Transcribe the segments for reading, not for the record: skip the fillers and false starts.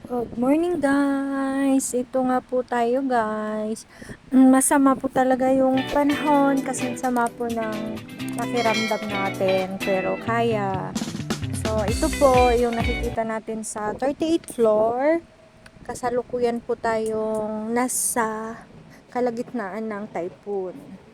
Good morning guys! Ito nga po tayo guys. Masama po talaga yung panahon kasi sama po ng pakiramdam natin pero kaya. So ito po yung nakikita natin sa 38th floor. Kasalukuyan po tayong nasa kalagitnaan ng typhoon.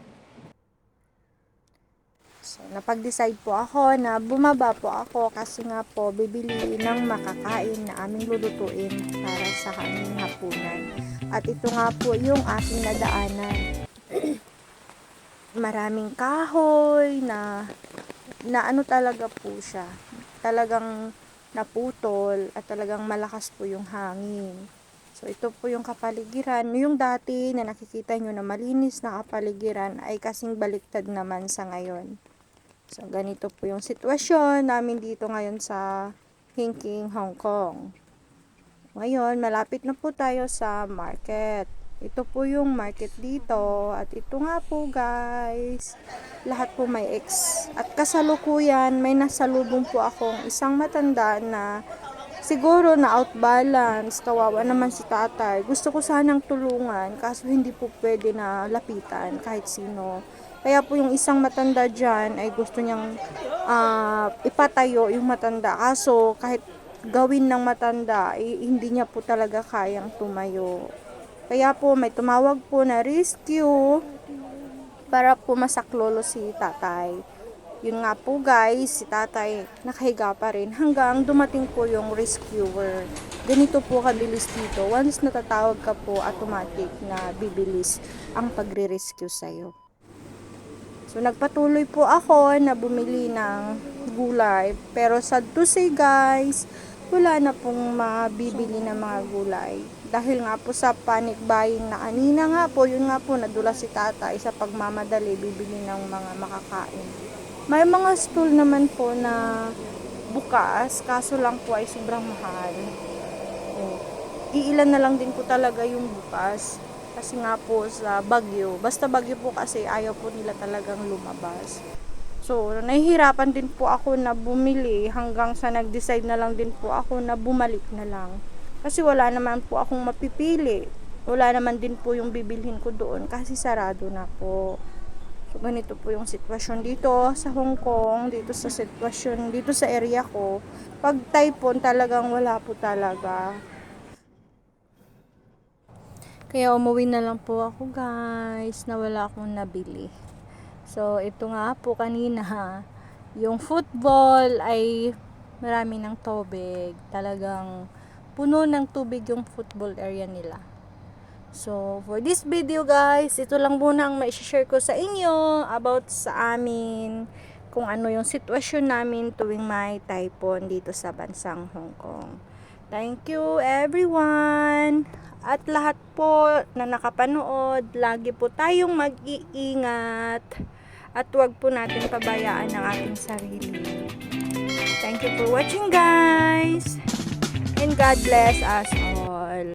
So, napag-decide po ako na bumaba po ako kasi nga po bibili ng makakain na aming lulutuin para sa aming hapunan. At ito nga po yung aking nadaanan. Maraming kahoy na ano talaga po siya. Talagang naputol at talagang malakas po yung hangin. So, ito po yung kapaligiran. Yung dati na nakikita nyo na malinis na kapaligiran ay kasing baliktad naman sa ngayon. So, ganito po yung sitwasyon namin dito ngayon sa Hinking, Hong Kong. Ngayon, malapit na po tayo sa market. Ito po yung market dito. At ito nga po guys, lahat po may X. At kasalukuyan, may nasalubong po akong isang matanda na siguro na outbalance. Kawawa naman si tatay. Gusto ko sanang tulungan, kaso hindi po pwede na lapitan kahit sino. Kaya po yung isang matanda dyan ay gusto niyang ipatayo yung matanda. Kaso kahit gawin ng matanda, hindi niya po talaga kayang tumayo. Kaya po may tumawag po na rescue para po masaklolo si tatay. Yun nga po guys, si tatay nakahiga pa rin hanggang dumating po yung rescuer. Ganito po kabilis dito. Once natatawag ka po, automatic na bibilis ang pagre-rescue sa'yo. So, nagpatuloy po ako na bumili ng gulay. Pero sad to say guys, wala na pong mabibili ng mga gulay. Dahil nga po sa panic buying na kanina nga po, yun nga po, nadula si tatay sa pagmamadali, bibili ng mga makakain. May mga stool naman po na bukas, kaso lang po ay sobrang mahal. Iilan na lang din po talaga yung bukas. Kasi nga po sa Bagyo, basta Bagyo po kasi ayaw po nila talagang lumabas. So, nahihirapan din po ako na bumili hanggang sa nag-decide na lang din po ako na bumalik na lang. Kasi wala naman po akong mapipili. Wala naman din po yung bibilhin ko doon kasi sarado na po. So, ganito po yung sitwasyon dito sa Hong Kong, dito sa sitwasyon, dito sa area ko. Pag typhoon, talagang wala po talaga. Kaya umuwi na lang po ako guys, na wala akong nabili. So, ito nga po kanina, yung football ay marami ng tubig. Talagang puno ng tubig yung football area nila. So, for this video guys, ito lang muna ang ma-share ko sa inyo about sa amin, kung ano yung sitwasyon namin tuwing may typhoon dito sa bansang Hong Kong. Thank you everyone! At lahat po na nakapanood, lagi po tayong mag-iingat at huwag po natin pabayaan ang ating sarili. Thank you for watching guys! And God bless us all!